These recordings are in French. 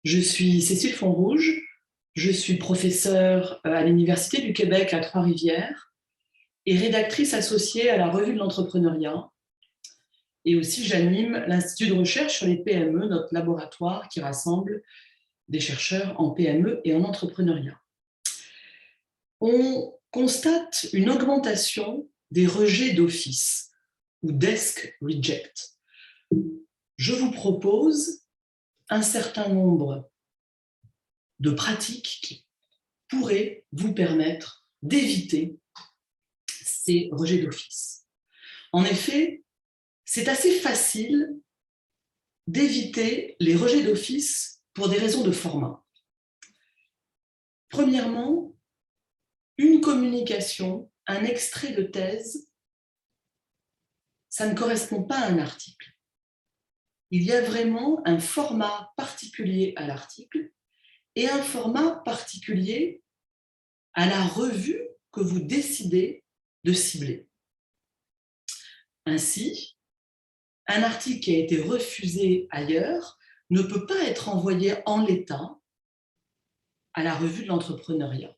Je suis Cécile Fonrouge, je suis professeure à l'Université du Québec à Trois-Rivières et rédactrice associée à la Revue de l'entrepreneuriat. Et aussi, j'anime l'Institut de recherche sur les PME, notre laboratoire qui rassemble des chercheurs en PME et en entrepreneuriat. On constate une augmentation des rejets d'office ou desk reject. Je vous propose un certain nombre de pratiques qui pourraient vous permettre d'éviter ces rejets d'office. En effet, c'est assez facile d'éviter les rejets d'office pour des raisons de format. Premièrement, une communication, un extrait de thèse, ça ne correspond pas à un article. Il y a vraiment un format particulier à l'article et un format particulier à la revue que vous décidez de cibler. Ainsi, un article qui a été refusé ailleurs ne peut pas être envoyé en l'état à la revue de l'entrepreneuriat.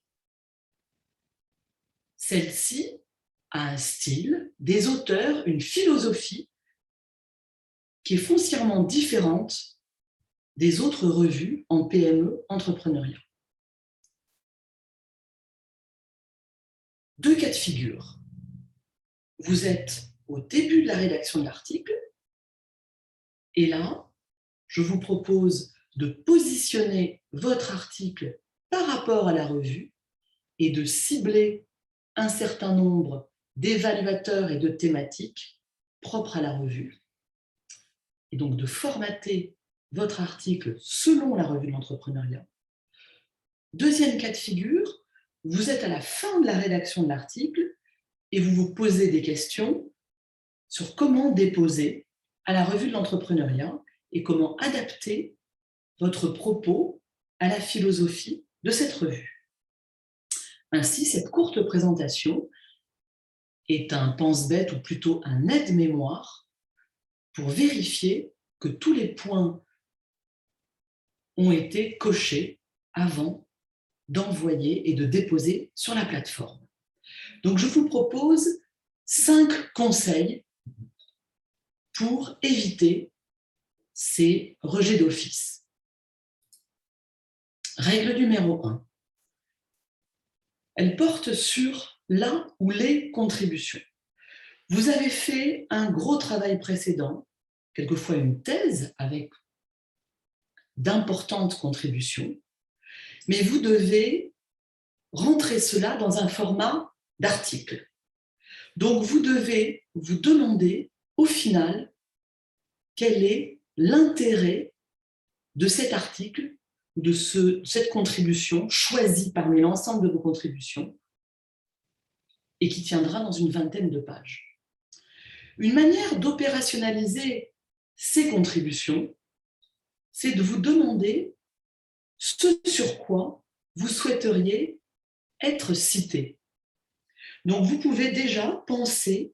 Celle-ci a un style, des auteurs, une philosophie qui est foncièrement différente des autres revues en PME entrepreneuriat. Deux cas de figure. Vous êtes au début de la rédaction de l'article et là, je vous propose de positionner votre article par rapport à la revue et de cibler un certain nombre d'évaluateurs et de thématiques propres à la revue. Et donc de formater votre article selon la revue de l'entrepreneuriat. Deuxième cas de figure, vous êtes à la fin de la rédaction de l'article et vous vous posez des questions sur comment déposer à la revue de l'entrepreneuriat et comment adapter votre propos à la philosophie de cette revue. Ainsi, cette courte présentation est un pense-bête ou plutôt un aide-mémoire pour vérifier que tous les points ont été cochés avant d'envoyer et de déposer sur la plateforme. Donc, je vous propose 5 conseils pour éviter ces rejets d'office. Règle numéro 1. Elle porte sur la ou les contributions. Vous avez fait un gros travail précédent, quelquefois une thèse avec d'importantes contributions, mais vous devez rentrer cela dans un format d'article. Donc, vous devez vous demander au final quel est l'intérêt de cet article, de cette contribution choisie parmi l'ensemble de vos contributions et qui tiendra dans une vingtaine de pages. Une manière d'opérationnaliser ces contributions, c'est de vous demander ce sur quoi vous souhaiteriez être cité. Donc, vous pouvez déjà penser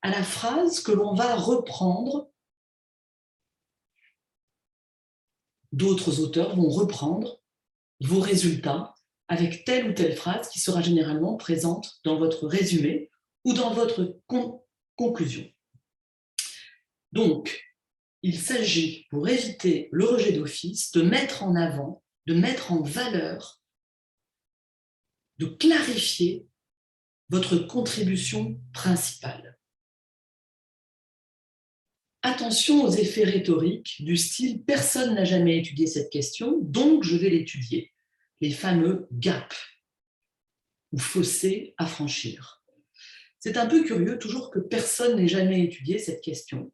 à la phrase que l'on va reprendre. D'autres auteurs vont reprendre vos résultats avec telle ou telle phrase qui sera généralement présente dans votre résumé ou dans votre conclusion. Donc, il s'agit, pour éviter le rejet d'office, de mettre en avant, de mettre en valeur, de clarifier votre contribution principale. Attention aux effets rhétoriques du style « personne n'a jamais étudié cette question, donc je vais l'étudier », les fameux gaps ou fossés à franchir. C'est un peu curieux toujours que personne n'ait jamais étudié cette question.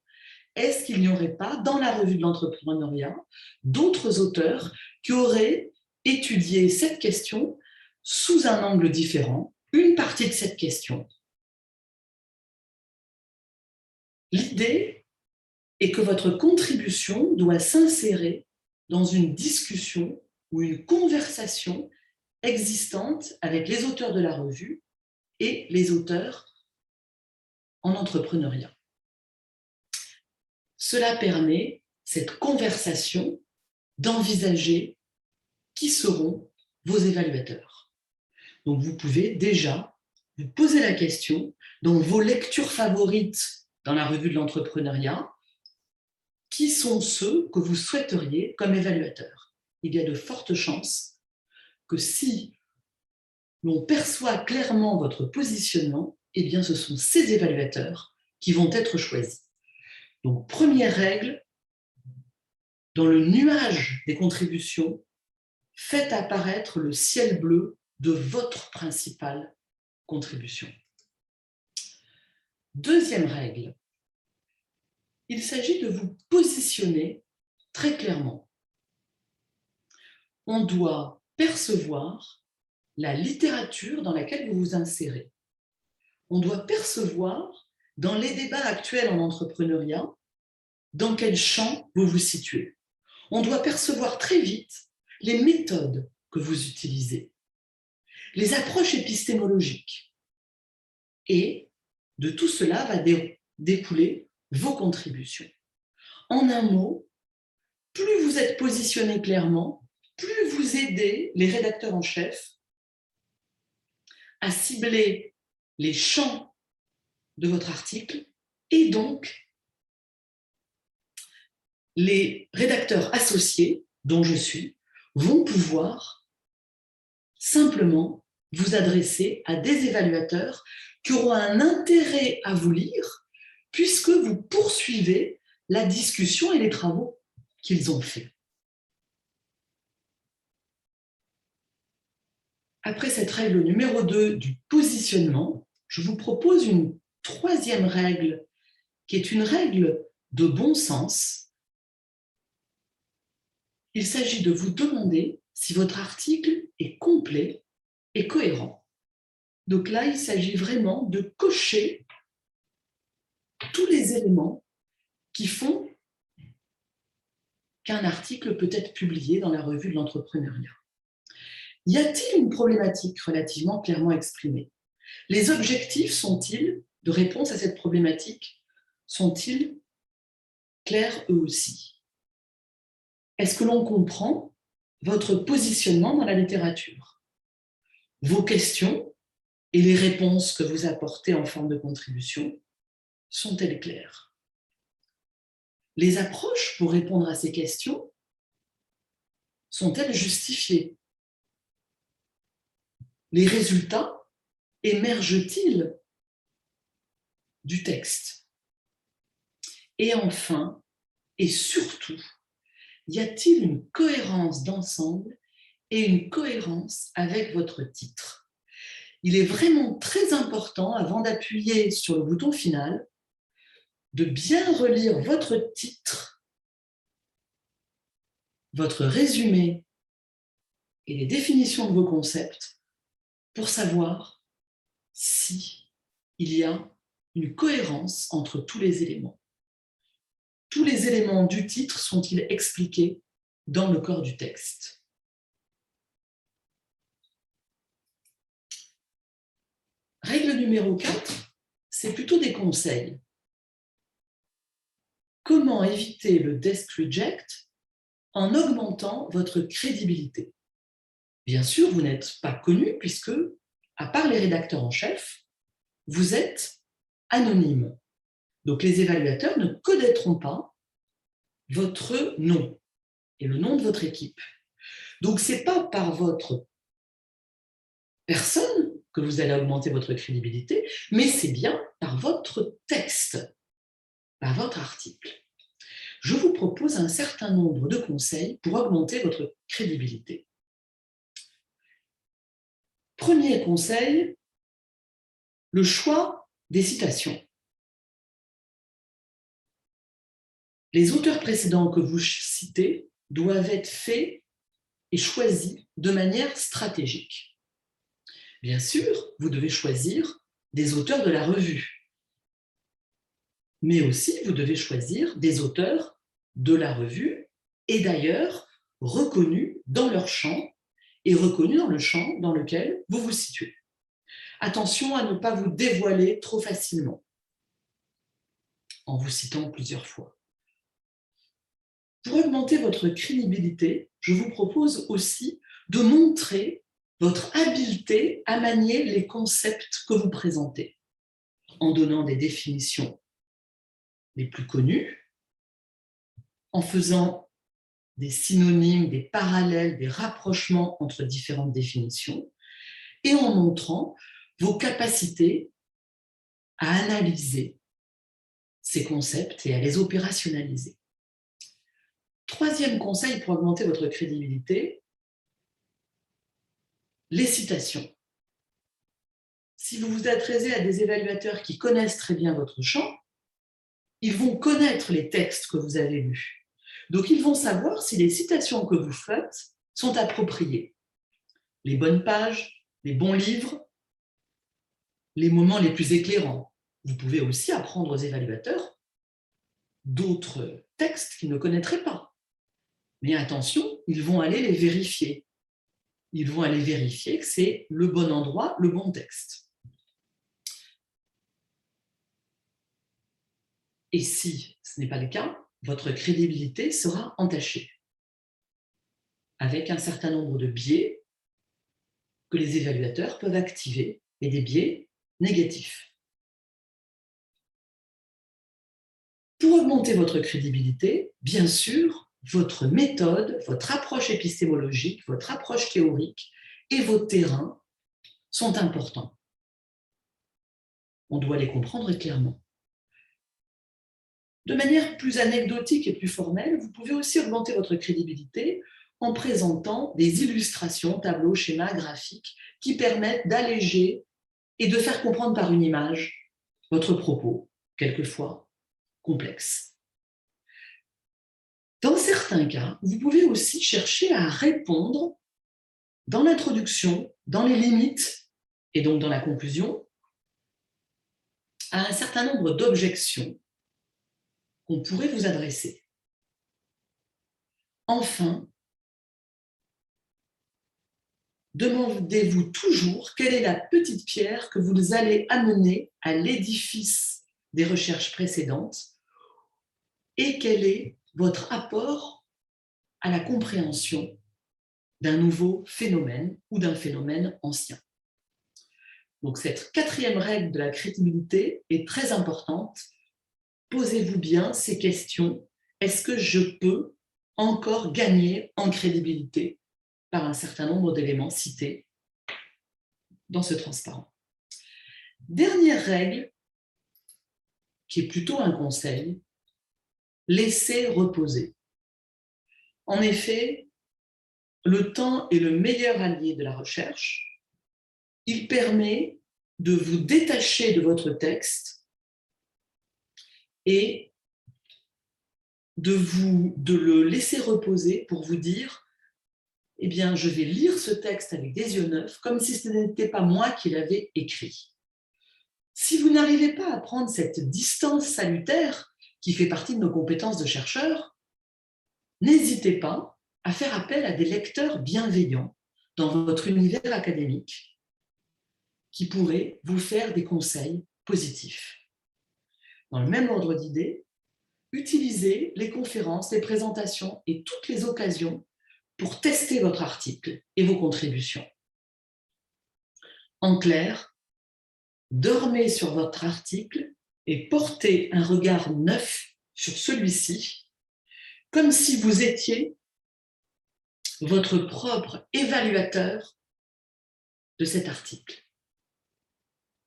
Est-ce qu'il n'y aurait pas, dans la revue de l'entrepreneuriat, d'autres auteurs qui auraient étudié cette question sous un angle différent, une partie de cette question? L'idée est que votre contribution doit s'insérer dans une discussion ou une conversation existante avec les auteurs de la revue et les auteurs en entrepreneuriat. Cela permet, cette conversation, d'envisager qui seront vos évaluateurs. Donc, vous pouvez déjà vous poser la question, dans vos lectures favorites dans la revue de l'entrepreneuriat, qui sont ceux que vous souhaiteriez comme évaluateurs? Il y a de fortes chances que si l'on perçoit clairement votre positionnement, eh bien, ce sont ces évaluateurs qui vont être choisis. Donc, première règle, dans le nuage des contributions, faites apparaître le ciel bleu de votre principale contribution. Deuxième règle, il s'agit de vous positionner très clairement. On doit percevoir la littérature dans laquelle vous vous insérez. On doit percevoir, dans les débats actuels en entrepreneuriat, dans quel champ vous vous situez. On doit percevoir très vite les méthodes que vous utilisez, les approches épistémologiques. Et de tout cela va découler vos contributions. En un mot, plus vous êtes positionné clairement, plus vous aidez les rédacteurs en chef à cibler les champs de votre article et donc les rédacteurs associés, dont je suis, vont pouvoir simplement vous adresser à des évaluateurs qui auront un intérêt à vous lire puisque vous poursuivez la discussion et les travaux qu'ils ont faits. Après cette règle numéro 2 du positionnement, je vous propose une troisième règle qui est une règle de bon sens. Il s'agit de vous demander si votre article est complet et cohérent. Donc là, il s'agit vraiment de cocher tous les éléments qui font qu'un article peut être publié dans la revue de l'entrepreneuriat. Y a-t-il une problématique relativement clairement exprimée? Les objectifs sont-ils, de réponse à cette problématique, sont-ils clairs eux aussi? Est-ce que l'on comprend votre positionnement dans la littérature? Vos questions et les réponses que vous apportez en forme de contribution sont-elles claires? Les approches pour répondre à ces questions sont-elles justifiées? Les résultats émergent-ils du texte? Et enfin, et surtout, y a-t-il une cohérence d'ensemble et une cohérence avec votre titre? Il est vraiment très important, avant d'appuyer sur le bouton final, de bien relire votre titre, votre résumé et les définitions de vos concepts pour savoir si il y a une cohérence entre tous les éléments. Tous les éléments du titre sont-ils expliqués dans le corps du texte? Règle numéro 4, c'est plutôt des conseils. Comment éviter le desk reject en augmentant votre crédibilité? Bien sûr, vous n'êtes pas connu puisque, à part les rédacteurs en chef, vous êtes anonyme. Donc, les évaluateurs ne connaîtront pas votre nom et le nom de votre équipe. Donc, ce n'est pas par votre personne que vous allez augmenter votre crédibilité, mais c'est bien par votre texte, par votre article. Je vous propose un certain nombre de conseils pour augmenter votre crédibilité. Premier conseil, le choix des citations. Les auteurs précédents que vous citez doivent être faits et choisis de manière stratégique. Bien sûr, vous devez choisir des auteurs de la revue, mais aussi vous devez choisir des auteurs de la revue et d'ailleurs reconnus dans leur champ et reconnus dans le champ dans lequel vous vous situez. Attention à ne pas vous dévoiler trop facilement en vous citant plusieurs fois. Pour augmenter votre crédibilité, je vous propose aussi de montrer votre habileté à manier les concepts que vous présentez, en donnant des définitions les plus connues, en faisant des synonymes, des parallèles, des rapprochements entre différentes définitions, et en montrant vos capacités à analyser ces concepts et à les opérationnaliser. Troisième conseil pour augmenter votre crédibilité, les citations. Si vous vous adressez à des évaluateurs qui connaissent très bien votre champ, ils vont connaître les textes que vous avez lus. Donc, ils vont savoir si les citations que vous faites sont appropriées. Les bonnes pages, les bons livres, les moments les plus éclairants. Vous pouvez aussi apprendre aux évaluateurs d'autres textes qu'ils ne connaîtraient pas. Mais attention, ils vont aller les vérifier. Ils vont aller vérifier que c'est le bon endroit, le bon texte. Et si ce n'est pas le cas, votre crédibilité sera entachée avec un certain nombre de biais que les évaluateurs peuvent activer et des biais négatifs. Pour augmenter votre crédibilité, bien sûr, votre méthode, votre approche épistémologique, votre approche théorique et vos terrains sont importants. On doit les comprendre clairement. De manière plus anecdotique et plus formelle, vous pouvez aussi augmenter votre crédibilité en présentant des illustrations, tableaux, schémas, graphiques qui permettent d'alléger et de faire comprendre par une image votre propos, quelquefois complexe. Dans certains cas, vous pouvez aussi chercher à répondre dans l'introduction, dans les limites et donc dans la conclusion, à un certain nombre d'objections qu'on pourrait vous adresser. Enfin, demandez-vous toujours quelle est la petite pierre que vous allez amener à l'édifice des recherches précédentes et quel est votre apport à la compréhension d'un nouveau phénomène ou d'un phénomène ancien. Donc cette quatrième règle de la crédibilité est très importante. Posez-vous bien ces questions. Est-ce que je peux encore gagner en crédibilité par un certain nombre d'éléments cités dans ce transparent? Dernière règle, qui est plutôt un conseil, laissez reposer. En effet, le temps est le meilleur allié de la recherche. Il permet de vous détacher de votre texte et de le laisser reposer pour vous dire « Eh bien, je vais lire ce texte avec des yeux neufs, comme si ce n'était pas moi qui l'avais écrit. » Si vous n'arrivez pas à prendre cette distance salutaire qui fait partie de nos compétences de chercheurs, n'hésitez pas à faire appel à des lecteurs bienveillants dans votre univers académique qui pourraient vous faire des conseils positifs. Dans le même ordre d'idées, utilisez les conférences, les présentations et toutes les occasions pour tester votre article et vos contributions. En clair, dormez sur votre article et portez un regard neuf sur celui-ci, comme si vous étiez votre propre évaluateur de cet article.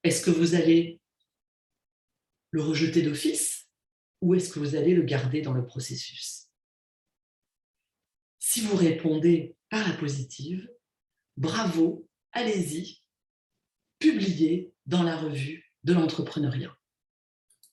Est-ce que vous allez le rejeter d'office ou est-ce que vous allez le garder dans le processus? Si vous répondez par la positive, bravo, allez-y, publiez dans la revue de l'entrepreneuriat.